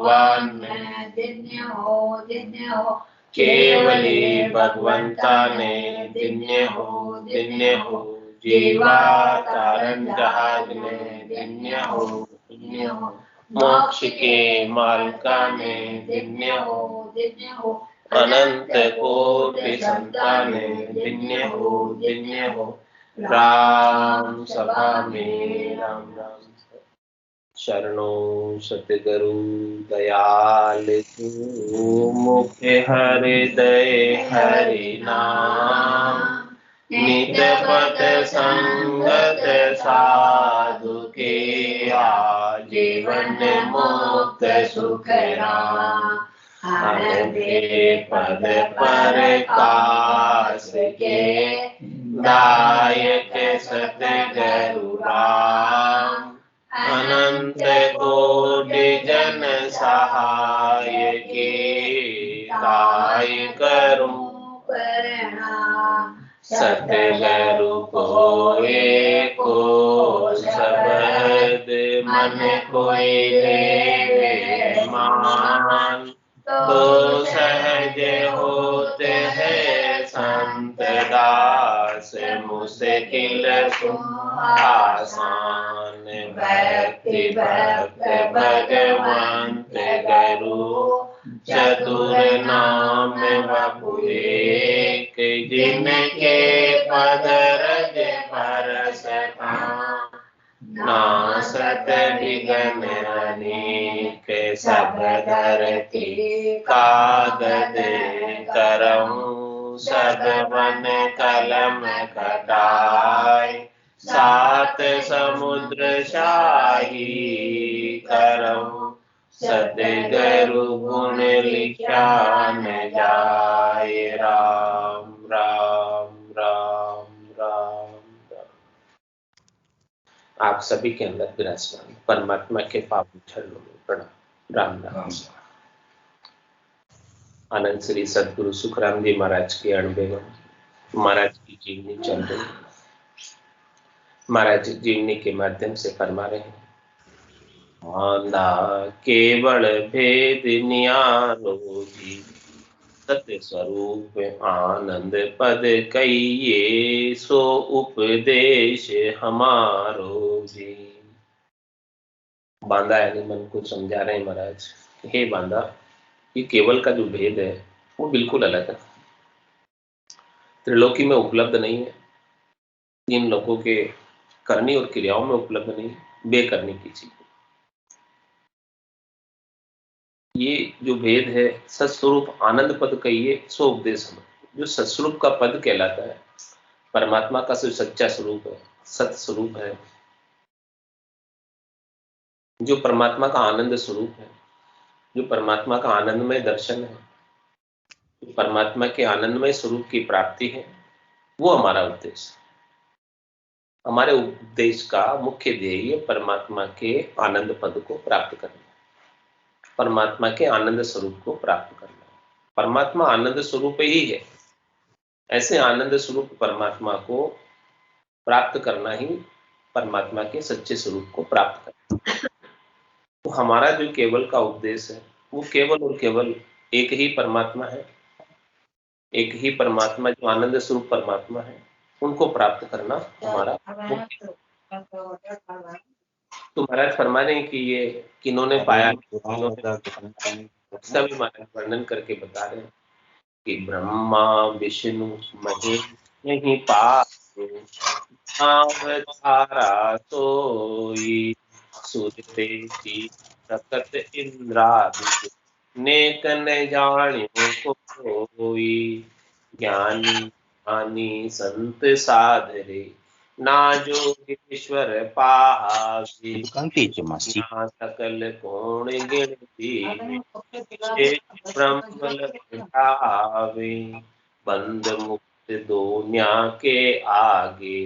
भगवान में दिन्य हो केवली भगवंता ने दिन्य हो जीवा तारण जहाज में दिन्य हो मोक्ष के मालका ने दिन्य हो अनंत कोटि संताने दिन्य हो राम सभा में राम राम शरणों सतगुरु दयाल तू मुखे हृदय हरि नाम नित पद संगत साधु के आजीवन मुक्त सुख राम हरे पद पर काश के दायक सतगुरु राम अनंत कोटि जन सहाय के दाय करूं प्रणाम सतगुरु को एको शब्द मन कोई ले मान तो सहज होते हैं संत दास मुश्किल आसान भक्ति भक्त भगवंत गुरु चतुर नाम वपु एक जिनके पद रज परस नासत विघ्न अनेक सब धरती कागद करऊं सब वन कलम कटाय सात समुद्र शाही करऊं सतगुरु गुण लिखा न जाए राम राम राम राम राम। आप सभी के अंदर विराजमान परमात्मा के पावन चरणों में प्रणाम राम राम। आनंद श्री सदगुरु सुखराम जी महाराज के 98 महाराज की जीवनी चल रही है। महाराज जीवनी के माध्यम से फरमा रहे हैं आंधा केवल भेद न्यारो जी सत्य स्वरूप आनंद पद कहिए सो उपदेश हमारो जी। बांधा यानी मन को समझा रहे हैं महाराज, हे बांधा ये केवल का जो भेद है वो बिल्कुल अलग है, त्रिलोकी में उपलब्ध नहीं है, तीन लोगों के करनी और क्रियाओं में उपलब्ध नहीं, बेकरनी की चीज। ये जो भेद है सत्स्वरूप आनंद पद कहिए सो उपदेश हम, जो सत्स्वरूप का पद कहलाता है, परमात्मा का जो सच्चा स्वरूप है, सत्य स्वरूप है, जो परमात्मा का आनंद स्वरूप है, जो परमात्मा का आनंदमय दर्शन है, जो परमात्मा के आनंदमय स्वरूप की प्राप्ति है, वो हमारा उद्देश्य। हमारे उपदेश का मुख्य ध्येय परमात्मा के आनंद पद को प्राप्त करना, परमात्मा के आनंद स्वरूप को प्राप्त करना। परमात्मा आनंद स्वरूप ही है, ऐसे आनंद स्वरूप परमात्मा को प्राप्त करना ही परमात्मा के सच्चे स्वरूप को प्राप्त करना। तो हमारा जो केवल का उद्देश्य है वो केवल और केवल एक ही परमात्मा है, एक ही परमात्मा जो आनंद स्वरूप परमात्मा है उनको प्राप्त करना हमारा मुख्य। तो महाराज फरमा रहे हैं कि ये किन्होंने पाया, इसका भी महाराज वर्णन करके बता रहे हैं कि ब्रह्मा विष्णु महेश नहीं पाए अवतारा सोई सुरतेजी सकत इंद्रादि नेक न जानियो कोई ज्ञानी ज्ञानी संत साधरे ना जोगेश्वर पावी ना सकल कोण गिनती ब्रह्म लखावे बंद मुक्त दुनिया के आगे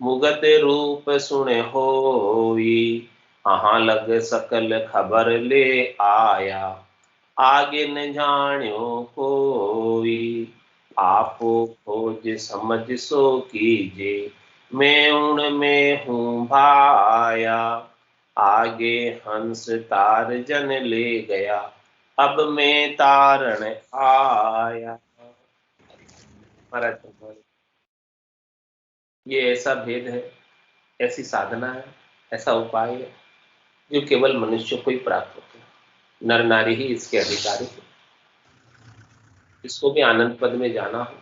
मुगत रूप सुने होई अहाँ लग सकल खबर ले आया आगे न जान्यो कोई आपो खोज समझ सो कीजे मैं उन में हूँ भाया आगे हंस तार जन ले गया, अब मैं तारण आया। महाराज, ये ऐसा भेद है, ऐसी साधना है, ऐसा उपाय है जो केवल मनुष्य को ही प्राप्त होता है। नर नारी ही इसके अधिकारी है। इसको भी आनंद पद में जाना हो,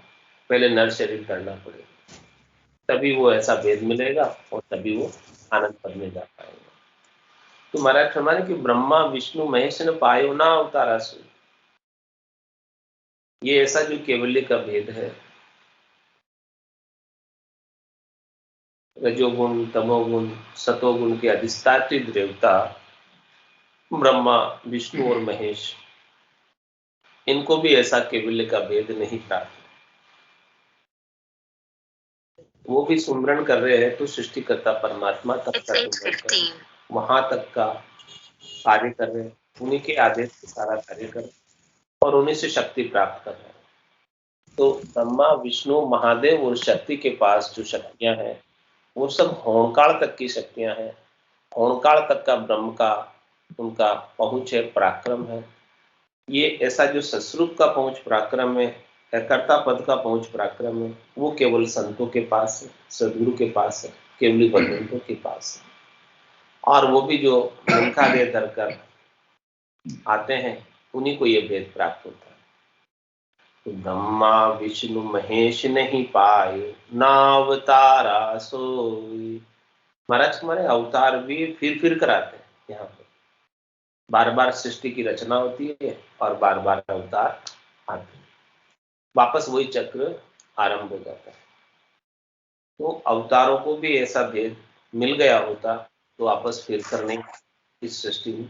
पहले नर शरीर करना पड़ेगा, तभी वो ऐसा भेद मिलेगा और तभी वो आनंद पद में जा पाएगा। तो महाराज फरमाने कि ब्रह्मा विष्णु महेश ने पायो ना अवतारा सो, ये ऐसा जो केवल्य का भेद है, रजोगुण तमोगुण सतोगुण के अधिष्ठात्री देवता ब्रह्मा विष्णु और महेश, इनको भी ऐसा केवल्य का भेद नहीं प्राप्त। वो भी सुमरण कर रहे हैं तो सृष्टिकर्ता परमात्मा तक का सुमरण कर रहे हैं, वहां तक का कार्य कर रहे हैं, उन्हीं के आदेश से सारा कार्य कर रहे हैं और उन्हीं से शक्ति प्राप्त कर रहे हैं। तो ब्रह्मा विष्णु महादेव और शक्ति के पास जो शक्तियां हैं वो सब होमकाल तक की शक्तियां हैं। होमकाल तक का ब्रह्म का उनका पहुंच है, पराक्रम है। ये ऐसा जो सस्वरूप का पहुंच पराक्रम है, कर्ता पद का पहुंच पराक्रम है, वो केवल संतों के पास है, सदगुरु के पास है, केवली भगवंतों के पास है। और वो भी जो मुखा दे धरकर आते हैं उन्हीं को ये भेद प्राप्त होता है। तो ब्रह्मा विष्णु महेश नहीं पाए नावतारा सोई। महाराज तुम्हारे अवतार भी फिर कराते हैं, यहाँ पे बार बार सृष्टि की रचना होती है और बार बार अवतार आते हैं, वापस वही चक्र आरंभ हो जाता है। तो अवतारों को भी ऐसा भेद मिल गया होता तो वापस फिर करने इस सृष्टि में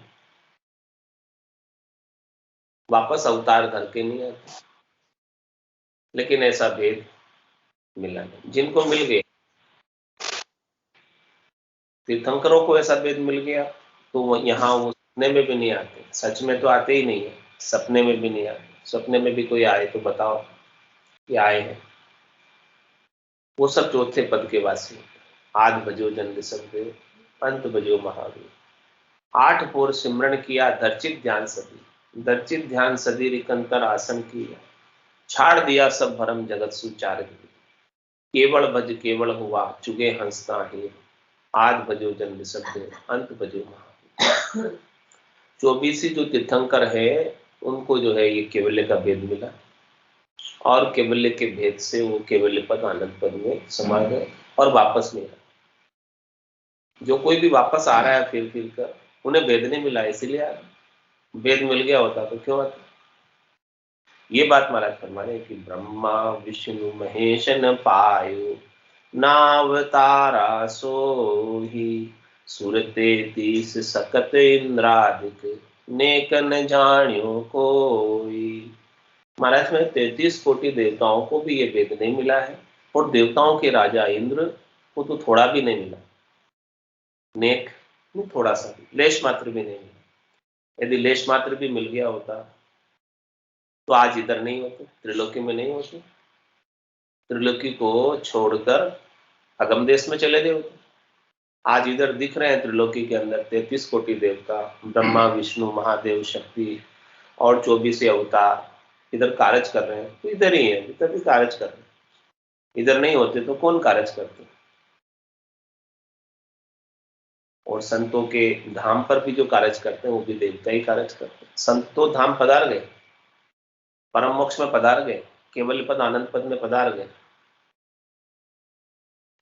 वापस अवतार करके नहीं आते, लेकिन ऐसा भेद मिला नहीं। जिनको मिल गया, तीर्थंकरों को ऐसा भेद मिल गया तो वो यहाँ वो सपने में भी नहीं आते, सच में तो आते ही नहीं है, सपने में भी नहीं आते। सपने में भी कोई आए तो बताओ कि आए हैं, वो सब चौथे पद के वासी। आद भजो जन देव, अंत भजो महावीर। 8 पोर सिमरण किया दर्चित ध्यान सदी, दर्चित ध्यान सदी रिकंतर आसन किया, छाड़ दिया सब भरम जगत सुचार गिरी, केवल भज केवल हुआ चुगे हंसता ही, आद भजो जन देव, अंत भजो महावीर। 24 जो तीर्थंकर है उनको जो है ये केवल्य का भेद मिला और केवल्य के भेद से वो केवल्य पद आनंद पद में समा गए और वापस नहीं आए। जो कोई भी वापस आ रहा है फिर कर, उन्हें भेद नहीं मिला इसीलिए आ रहा। भेद मिल गया होता तो क्यों आता। ये बात महाराज फरमा रहे कि ब्रह्मा विष्णु महेश न पायो नावतारा सोही, सुरते 30 सकत इंद्रादिक नेक न जानियो कोई। महाराज में 33 कोटि देवताओं को भी ये भेद नहीं मिला है और देवताओं के राजा इंद्र को तो थोड़ा भी नहीं मिला, नेक नहीं, थोड़ा सा भी, लेश मात्र भी नहीं मिला। यदि लेश मात्र भी मिल गया होता तो आज इधर नहीं होते, त्रिलोकी में नहीं होते, त्रिलोकी को छोड़कर अगम देश में चले गए होते। आज इधर दिख रहे हैं त्रिलोकी के अंदर 33 कोटि देवता, ब्रह्मा विष्णु महादेव शक्ति और 24 अवतार इधर कारज कर रहे हैं, तो इधर ही है, इधर भी कारज कर रहे हैं। इधर नहीं होते तो कौन कारज करते। और संतों के धाम पर भी जो कारज करते हैं वो भी देवता ही कारज करते हैं। संत तो धाम पधार गए, परम मोक्ष में पधार गए, केवल पद आनंद पद में पधार गए,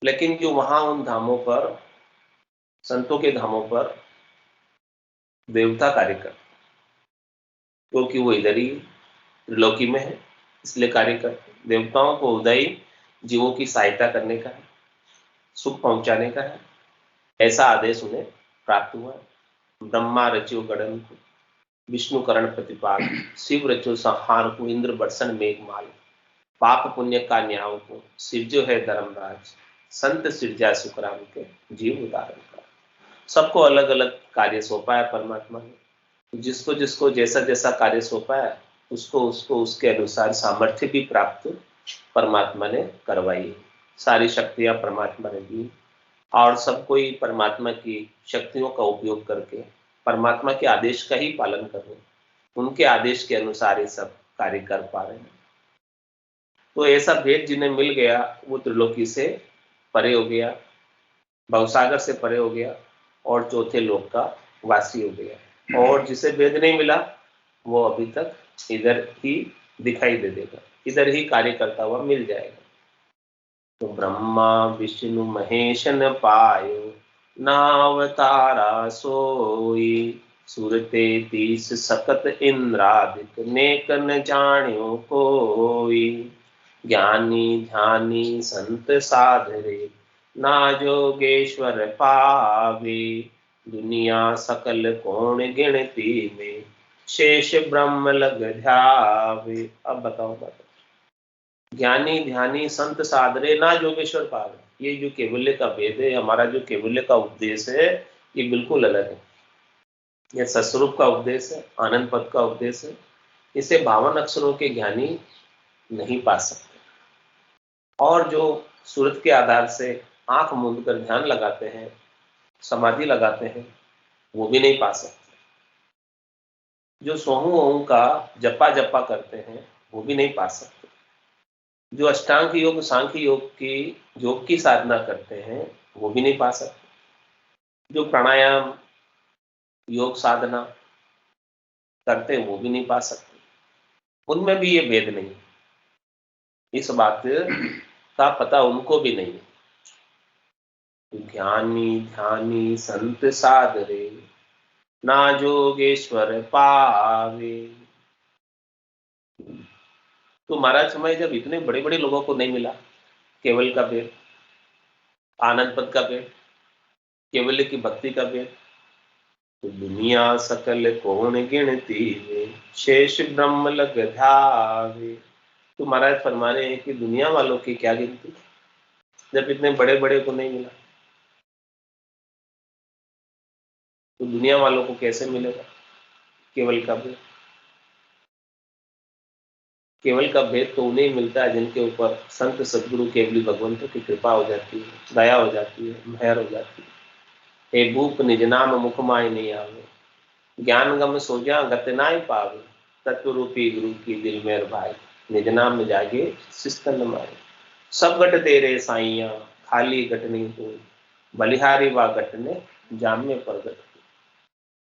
लेकिन जो वहां उन धामों पर, संतों के धामों पर देवता कार्य करते, क्योंकि वो इधर ही त्रिलोकी में है इसलिए कार्य करते। देवताओं को उदय जीवों की सहायता करने का है, सुख पहुंचाने का है, ऐसा आदेश उन्हें प्राप्त हुआ। ब्रह्मा रचो गणन को, विष्णु करण प्रतिपाल, शिव रचो संहार को, इंद्र बरसन मेघमाल, पाप पुण्य का न्याय को, शिव जो है धर्मराज, संत सिरजा सुखराम के जीव उदाहरण का। सबको अलग अलग कार्य सौंपा है परमात्मा ने, जिसको जिसको जैसा जैसा कार्य सौंपा है उसको उसको उसके अनुसार सामर्थ्य भी प्राप्त परमात्मा ने करवाई। सारी शक्तियां परमात्मा ने दी, और सब कोई परमात्मा की शक्तियों का उपयोग करके परमात्मा के आदेश का ही पालन कर रहे हैं, उनके आदेश के अनुसार ये सब कार्य कर पा रहे हैं। तो ऐसा भेद जिन्हें मिल गया वो त्रिलोकी से परे हो गया, भवसागर से परे हो गया और चौथे लोक का वासी हो गया। और जिसे भेद नहीं मिला वो अभी तक इधर ही दिखाई दे देगा, इधर ही कार्य करता हुआ मिल जाएगा। तो ब्रह्मा विष्णु महेश न पायो, नावतारा सोई, सुरते 30 सकत इंद्रादिक, नेक न जान्यो कोई। ज्ञानी ध्यानी संत साधरे, ना जोगेश्वर पावे, दुनिया सकल कौन गिनती में, शेष ब्रह्म लग ध्यावे। अब बताओ ज्ञानी ध्यानी संत साधरे, ना जोगेश्वर पावे। ये जो केवल्य का भेद है, हमारा जो केवल्य का उपदेश है, ये बिल्कुल अलग है। यह सस्वरूप का उपदेश है, आनंद पद का उपदेश है। इसे 52 अक्षरों के ज्ञानी नहीं पा सकते। और जो सूरत के आधार से आंख मूंद कर ध्यान लगाते हैं, समाधि लगाते हैं, वो भी नहीं पा सकते। जो सोहू ओम का जपा जपा करते हैं, वो भी नहीं पा सकते। जो अष्टांग योग सांख्य योग की साधना करते हैं, वो भी नहीं पा सकते। जो प्राणायाम योग साधना करते हैं, वो भी नहीं पा सकते। उनमें भी ये भेद नहीं, इस बात का पता उनको भी नहीं। ज्ञानी ध्यानी संत साधरे, ना जोगेश्वर पावे। तो महाराज समय जब इतने बड़े बड़े लोगों को नहीं मिला केवल का भेद, आनंद पद का भेद, केवल्य की भक्ति का भेद, तो दुनिया सकल कौन गिनती में, शेष ब्रह्म लग ध्यावे। तो महाराज फरमा रहे हैं कि दुनिया वालों की क्या गिनती, जब इतने बड़े बड़े को नहीं मिला तो दुनिया वालों को कैसे मिलेगा केवल का भेद। केवल का भेद तो उन्हें मिलता है जिनके ऊपर संत सदगुरु केवली भगवंतों की कृपा हो जाती है, दया हो जाती है, मेहर हो जाती है। हे भूप निज नाम मुख माय नहीं आवे, ज्ञान गम सोजा गत नाय पावे, तत्व रूपी गुरु की दिल मेर भाई, निज नाम में जागे सिस्तन मारे। सब गट तेरे साइया, खाली गट नहीं कोई, बलिहारी वा गट ने जामे प्रगट।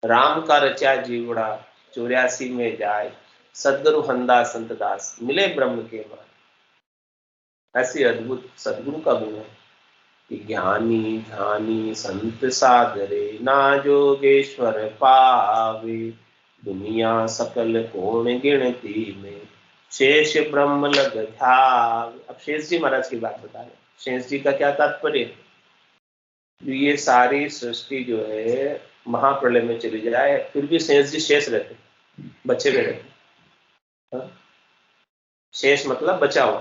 राम का रचा जीवड़ा 84 में जाए, सदगुरु हंदा संत दास, मिले ब्रह्म के मान। ऐसी अद्भुत सदगुरु का गुण है कि ज्ञानी ध्यानी संत साधरे, ना जोगेश्वर पावे, दुनिया सकल कौन गिनती में, शेष ब्रह्म लग ध्यावे। अब शेष जी महाराज की बात बता रहे। शेष जी का क्या तात्पर्य, ये सारी सृष्टि जो है महाप्रलय में चली जाए फिर भी शेष जी शेष रहते, बचे हुए रहते। शेष मतलब बचा हुआ।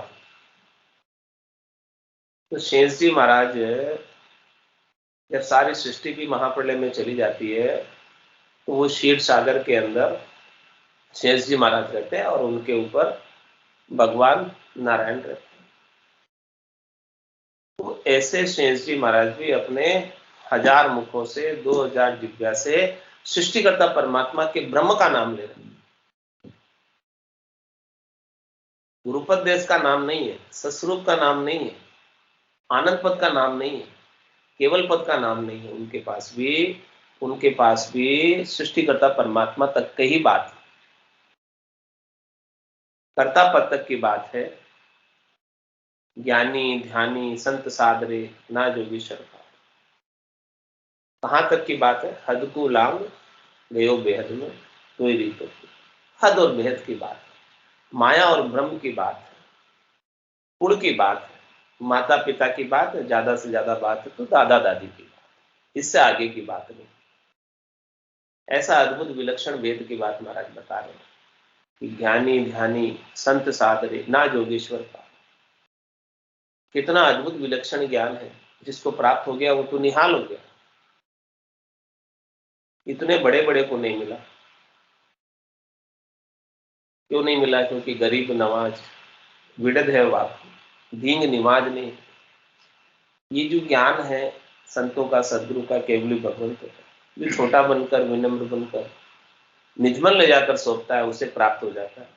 तो शेष जी महाराज जब सारी सृष्टि भी महाप्रलय में चली जाती है तो वो क्षीर सागर के अंदर शेष जी महाराज रहते हैं और उनके ऊपर भगवान नारायण रहते हैं। तो ऐसे शेष जी महाराज भी अपने 1000 मुखों से 2000 जिह्वा से सृष्टिकर्ता परमात्मा के ब्रह्म का नाम ले रहे हैं। गुरुपद देश का नाम नहीं है, सस्वरूप का नाम नहीं है, आनंद पद का नाम नहीं है, केवल पद का नाम नहीं है। उनके पास भी सृष्टिकर्ता परमात्मा तक की ही बात है, कर्ता पद तक की बात है। ज्ञानी ध्यानी संत साधरे, ना जोगीश्वर का। कहां तक की बात है, हद को लांग गयो बेहद में, तो रीतो। हद और बेहद की बात है, माया और ब्रह्म की बात है, कुल की बात है, माता पिता की बात है, ज्यादा से ज्यादा बात है तो दादा दादी की बात, इससे आगे की बात नहीं। ऐसा अद्भुत विलक्षण वेद की बात महाराज बता रहे हैं कि ज्ञानी ध्यानी संत साधरे, ना जोगेश्वर का। कितना अद्भुत विलक्षण ज्ञान है, जिसको प्राप्त हो गया वो तो निहाल हो गया। इतने बड़े बड़े को नहीं मिला। क्यों नहीं मिला, क्योंकि गरीब नवाज विडद है वाक, दींग निवाज नहीं। ये जो ज्ञान है संतों का, सदगुरु का, केवली भगवंत का, जो छोटा बनकर, विनम्र बनकर निजमन ले जाकर सौंपता है उसे प्राप्त हो जाता है,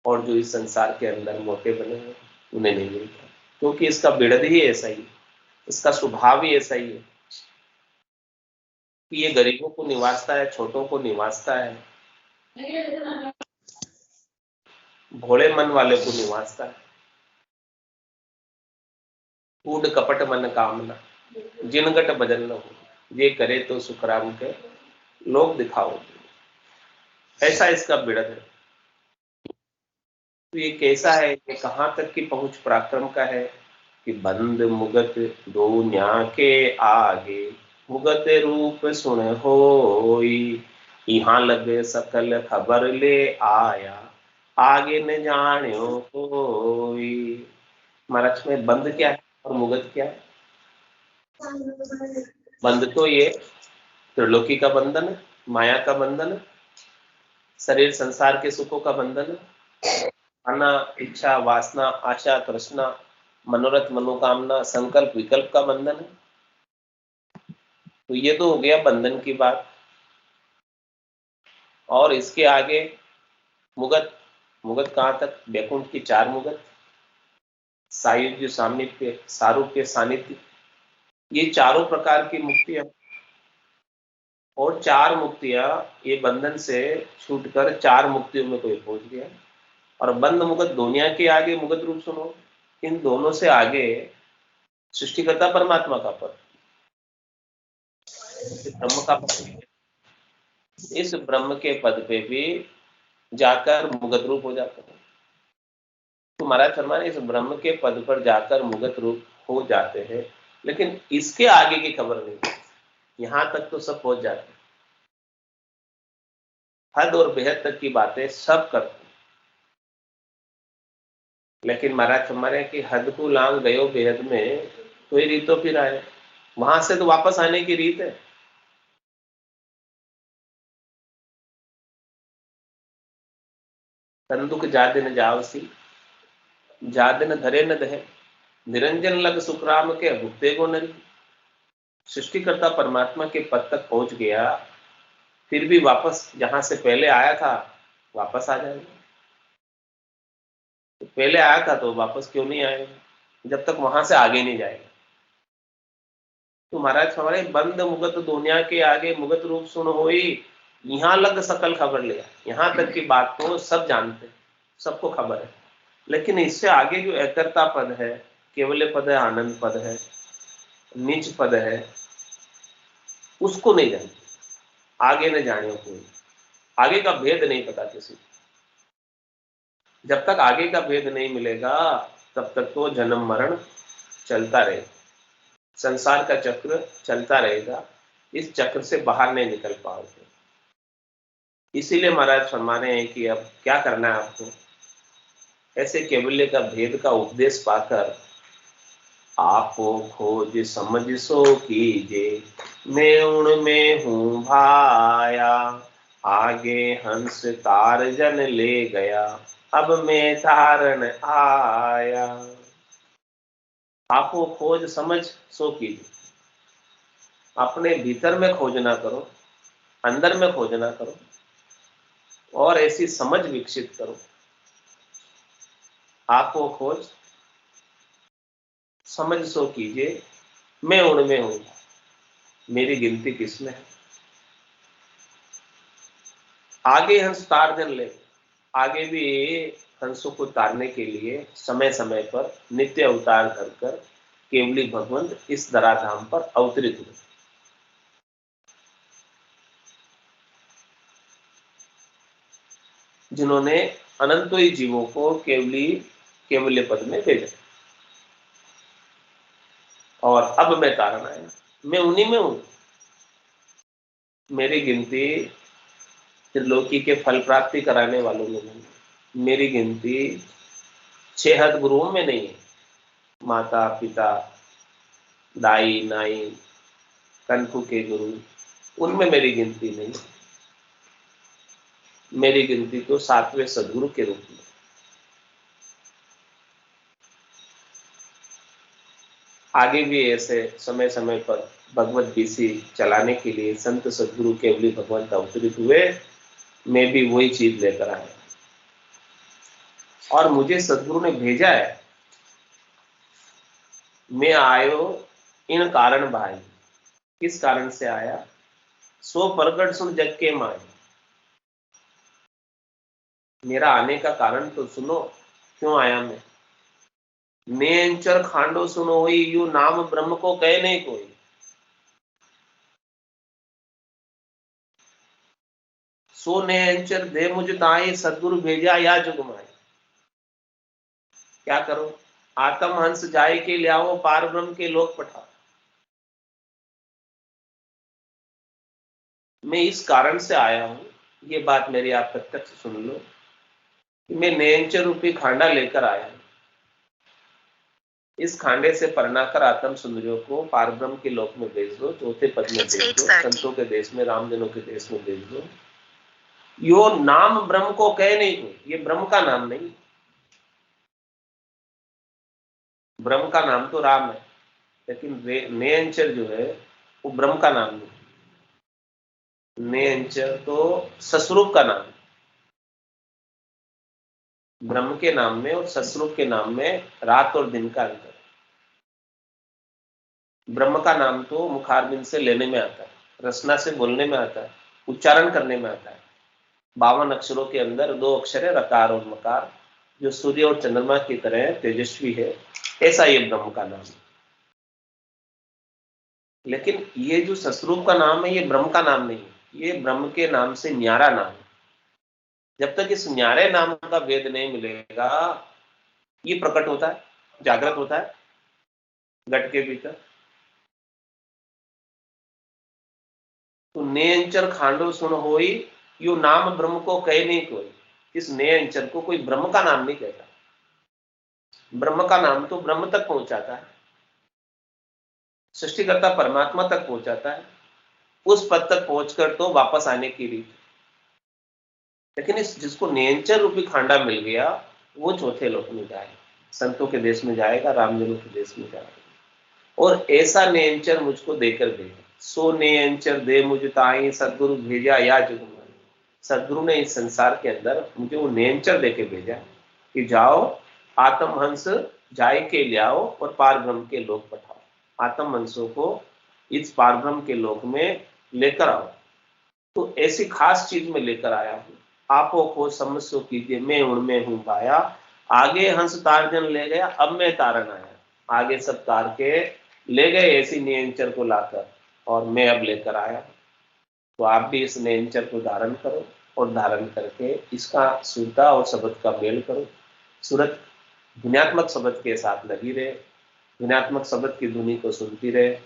और जो इस संसार के अंदर मोटे बने हैं उन्हें नहीं मिलता, क्योंकि इसका बिड़द ही ऐसा ही है, इसका स्वभाव ही ऐसा ही है कि ये गरीबों को निवासता है, छोटों को निवासता है, भोले मन वाले को निवासता है। कूड कपट मन कामना, जिनगट भजन न हो, ये करे तो सुखराम के लोग दिखाओ, ऐसा इसका बिड़द है। तो ये कैसा है, ये कहाँ तक की पहुंच पराक्रम का है कि बंद मुगत दो न्या के आगे, मुगत रूप सुन होई, यहाँ लगे सकल खबर ले आया, आगे न जान्यो कोई। महाराज में बंद क्या है और मुगत क्या है? बंद तो ये त्रिलोकी का बंधन है, माया का बंधन है, शरीर संसार के सुखों का बंधन है, आना, इच्छा, वासना, आशा, तृष्णा, मनोरथ, मनोकामना, संकल्प, विकल्प का बंधन है। तो ये तो हो गया बंधन की बात। और इसके आगे मुगत, मुगत कहां तक? बैकुंठ की चार मुगत, सायुज्य, सामीप्य, सारूप्य, सानिध्य, ये चारों प्रकार की मुक्तियां, और चार मुक्तियां, ये बंधन से छूटकर चार मुक्तियों में कोई पहुंच गया। और बंद मुगत दुनिया के आगे मुगत रूप सुनो, इन दोनों से आगे सृष्टिकर्ता परमात्मा का पद, ब्रह्म का पद, इस ब्रह्म के पद पे भी जाकर मुगत रूप हो जाता है। तो महाराज फरमाने इस ब्रह्म के पद पर जाकर मुगत रूप हो जाते हैं, लेकिन इसके आगे की खबर नहीं। यहां तक तो सब पहुंच जाते हैं, हद और बेहद तक की बातें सब करते हैं, लेकिन महाराज फरमाने कि हद को लांग गयो बेहद में, कोई रीत तो फिर आए, वहां से तो वापस आने की रीत है। तंदुक जादिन जावसी, जादिन धरे न दहे, निरंजन लग सुखराम के भुगते को नरी। सृष्टिकर्ता परमात्मा के पद तक पहुंच गया, फिर भी वापस जहां से पहले आया था वापस आ जाएगा। तो पहले आया था तो वापस क्यों नहीं आएगा जब तक वहां से आगे नहीं जाएगा। तो महाराज हमारे बंद मुगत दुनिया के आगे मुगत रूप सुन होई, यहाँ लग सकल खबर लिया, यहाँ तक की बात तो सब जानते हैं, सबको खबर है, लेकिन इससे आगे जो एकरता पद है, केवल पद है, आनंद पद है, निज पद है, उसको नहीं जानते। आगे न जाने कोई, आगे का भेद नहीं पता किसी को। जब तक आगे का भेद नहीं मिलेगा तब तक तो जन्म मरण चलता रहेगा, संसार का चक्र चलता रहेगा, इस चक्र से बाहर नहीं निकल पाओगे। इसीलिए महाराज फरमा रहे हैं कि अब क्या करना है आपको, ऐसे केवल्य का भेद का उपदेश पाकर आपो खोज समझ सो कीजे, मैं उनमें हूं भाया, आगे हंस तारजन ले गया, अब मैं तारण आया। आपो खोज समझ सो कीजिए, अपने भीतर में खोजना करो, अंदर में खोजना करो, और ऐसी समझ विकसित करो। आपो खोज समझ सो कीजिए, मैं उनमें हूं, मेरी गिनती किसमें है। आगे हंस तारजन ले, आगे भी हंसों को तारने के लिए समय समय पर नित्य अवतार धरकर केवली भगवंत इस धराधाम पर अवतरित हुए, जिन्होंने अनंतों जीवों को केवली केवल्य पद में भेजा। और अब मैं तारण आया, मैं उन्हीं में हूं। मेरी गिनती त्रिलोकी के फल प्राप्ति कराने वालों में नहीं, मेरी गिनती छह गुरुओं में नहीं है, माता पिता, दाई नाई, कनखु के गुरु, उनमें मेरी गिनती नहीं। मेरी गिनती तो सातवें सदगुरु के रूप में। आगे भी ऐसे समय समय पर भगवत बीसी चलाने के लिए संत सदगुरु केवली भगवंत अवतरित हुए। मैं भी वही चीज लेकर आया और मुझे सदगुरु ने भेजा है। मैं आयो इन कारण भाई। किस कारण से आया? सो प्रकट सुन जग के माई। मेरा आने का कारण तो सुनो, क्यों आया मैं। नेंचर खांडो सुनो हुई, यू नाम ब्रह्म को कहे नहीं कोई। सो नेंचर दे मुझ ताई, सदगुरु भेजा या जुग माई। क्या करो? आत्म हंस जाए के लियाओ, पार ब्रह्म के लोक पठाओ। मैं इस कारण से आया हूं, ये बात मेरी आप प्रत्यक्ष सुन लो कि मैं नेंचर रूपी खांडा लेकर आया हूं। इस खांडे से परनाकर आत्म सुंदरियों को पारब्रह्म के लोक में भेज दो, चौथे पद में भेज दो, संतों के देश में, रामजनों के देश में भेज दो। यो नाम ब्रह्म को कहे नहीं कोई, ये ब्रह्म का नाम नहीं। ब्रह्म का नाम तो राम है, लेकिन नेंचर जो है वो ब्रह्म का नाम नहीं। नेंचर तो सस्वरूप का नाम है। ब्रह्म के नाम में और सस्वरूप के नाम में रात और दिन का अंतर। ब्रह्म का नाम तो मुखारबिंद से लेने में आता है, रसना से बोलने में आता है, उच्चारण करने में आता है। 52 अक्षरों के अंदर 2 अक्षर है, रकार और मकार, जो सूर्य और चंद्रमा की तरह तेजस्वी है। ऐसा ये ब्रह्म का नाम है। लेकिन ये जो सस्वरूप का नाम है, ये ब्रह्म का नाम नहीं है, ये ब्रह्म के नाम से न्यारा नाम है। जब तक इस न्यारे नाम का वेद नहीं मिलेगा, ये प्रकट होता है, जागृत होता है घट के भीतर। तो नेंचर खांडो सुन होई, यो नाम ब्रह्म को कहे नहीं कोई। इस नेंचर को कोई ब्रह्म का नाम नहीं कहता। ब्रह्म का नाम तो ब्रह्म तक पहुंचाता है, सृष्टिकर्ता परमात्मा तक पहुंचाता है। उस पद तक पहुंचकर तो वापस आने की रीत। लेकिन इस जिसको नेंचर रूपी खांडा मिल गया, वो चौथे लोक में जाएगा, संतों के देश में जाएगा, रामजनों के देश में जाएगा। और ऐसा नेंचर मुझको देकर भेजा। सो नेंचर दे मुझ ताई, सदगुरु भेजा या जुग माई। सदगुरु ने इस संसार के अंदर मुझे वो नेंचर देके भेजा कि जाओ आत्म हंस जाय के लियाओ और पार ब्रह्म के लोक पठाओ। आत्म हंसों को इस पार ब्रह्म के लोक में लेकर आओ। तो ऐसी खास चीज में लेकर आया हूं। आपो को समस्यो कीजिए, मैं उनमें हूं पाया। आगे हंस तारजन ले गया, अब मैं तारन आया। आगे सब तार के ले गए ऐसी नेंचर को लाकर, और मैं अब लेकर आया। तो आप भी इस नेंचर को धारण करो और धारण करके इसका सुरता और शब्द का मेल करो। सूरत ध्वन्यात्मक शब्द के साथ लगी रहे, ध्वन्यात्मक शब्द की ध्वनि को सुनती रहे।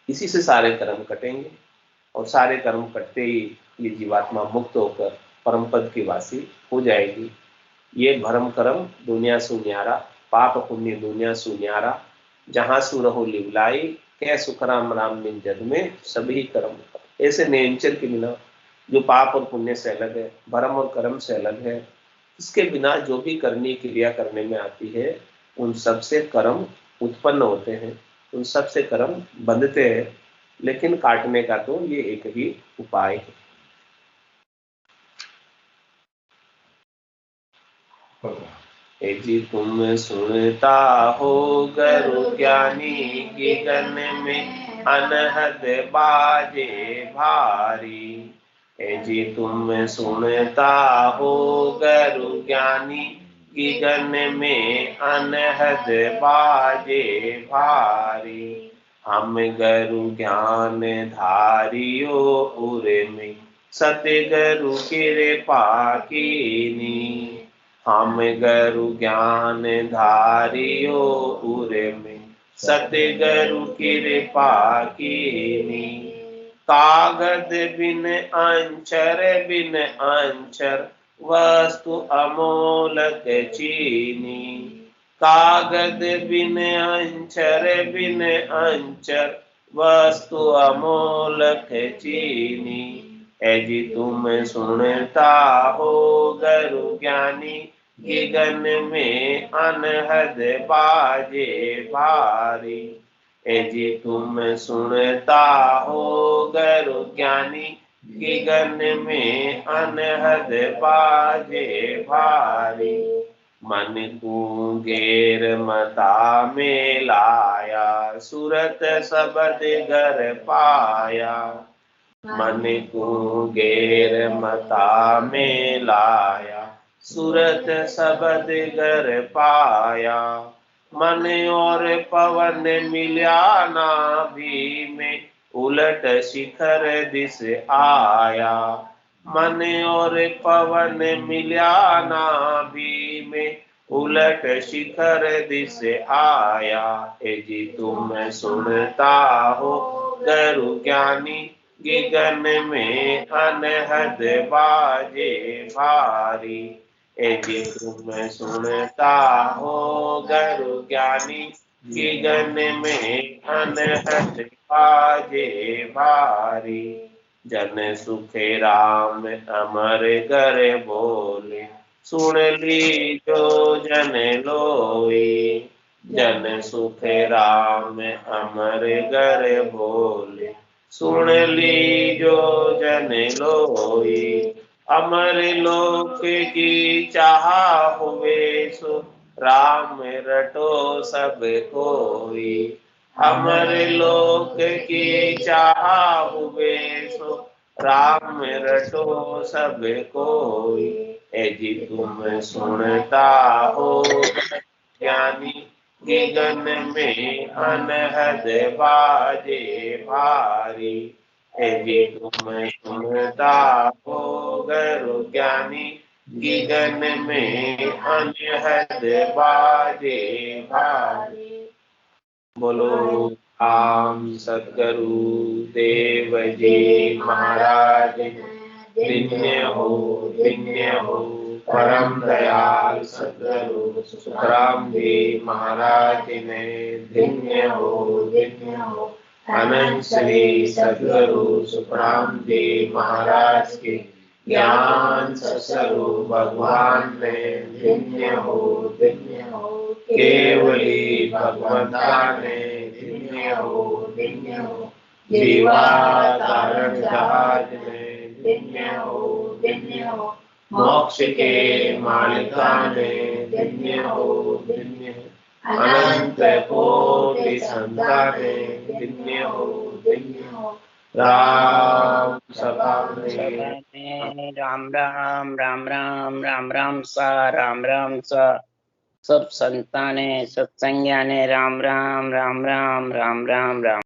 इसी से सारे कर्म कटेंगे और सारे कर्म कटते ही ये जीवात्मा मुक्त होकर परम पद की वासी हो जाएगी। ये भरम कर्म दुनिया सु न्यारा, पाप पुण्य दुनिया सु न्यारा। जहां सु रहो लिवलाई, कै सुख राम राम बिन जग में सभी कर्म। ऐसे नेंचर के बिना जो पाप और पुण्य से अलग है, भरम और कर्म से अलग है, इसके बिना जो भी करनी क्रिया करने में आती है, उन सबसे कर्म उत्पन्न होते हैं, उन सबसे कर्म बंधते हैं। लेकिन काटने का तो ये एक ही उपाय है। जी तुम सुनता हो गुरु ज्ञानी की गन में अनहद बाजे भारी। जी तुम सुनता हो गुरु ज्ञानी की गन में अनहद बाजे भारी। हम गुरु ज्ञान धारियो उरे में, सतगुरु कृपा कीनी। हम गुरु ज्ञान धारियो उरे में, सतगुरु कृपा कीनी। कागद बिन अंचर, बिन अंचर वस्तु अमोलक चीनी। कागद बिन अंचर, बिन अंचर वस्तु अमोलक चीनी। जी तुम सुनता हो गुरु ज्ञानी की गन में अनहद बाजे भारी। ए जी तुम सुनता हो गरु ज्ञानी गगन में अनहद बाजे भारी। मन कुंगेर मता में लाया सूरत सबद घर पाया। मन कुंगेर मता में लाया सूरत सबद घर पाया। मन और पवन मिल्या नाभि में उलट शिखर दिस आया। मन और पवन मिल्या नाभि में उलट शिखर दिस आया। ए जी तुम सुनता हो गरु ज्ञानी गगन में अनहद बाजे भारी। ए जी तुम सुनता हो गरु ज्ञानी गगन में अनहद बाजे भारी। जन सुखे राम अमर कर बोले सुन ली जो जन लोई। जन सुखे राम अमर कर बोले सुन ली जो जन लोई। अमर लोक की चाह हुए सो राम रटो सब कोई। अमर लोक की चाह हुए सो राम रटो सब कोई। ए जी तुम सुनता हो ज्ञानी गगन में अनहद बाजे भारी। ए जी तुम सुनता हो गरु ज्ञानी गगन में अनहद बाजे भारी। बोलो राम सद्गुरु देव जी महाराज धन्य हो परम दयाल सद्गुरु सुखराम जी महाराज ने धन्य हो। अनंत श्री सद्गुरु सुखराम जी महाराज के ज्ञान स्वरूप भगवान ने धन्य हो। केवली भगवंता ने धन्य हो। जीवा कारण जहाज ने धन्य हो। मोक्ष के मालिका ने धन्य हो। अनंत कोटि संता ने धन्य हो। राम सभा में राम राम राम राम राम राम सा राम राम सा। सब संताने सत्संज्ञाने राम राम राम राम राम राम राम।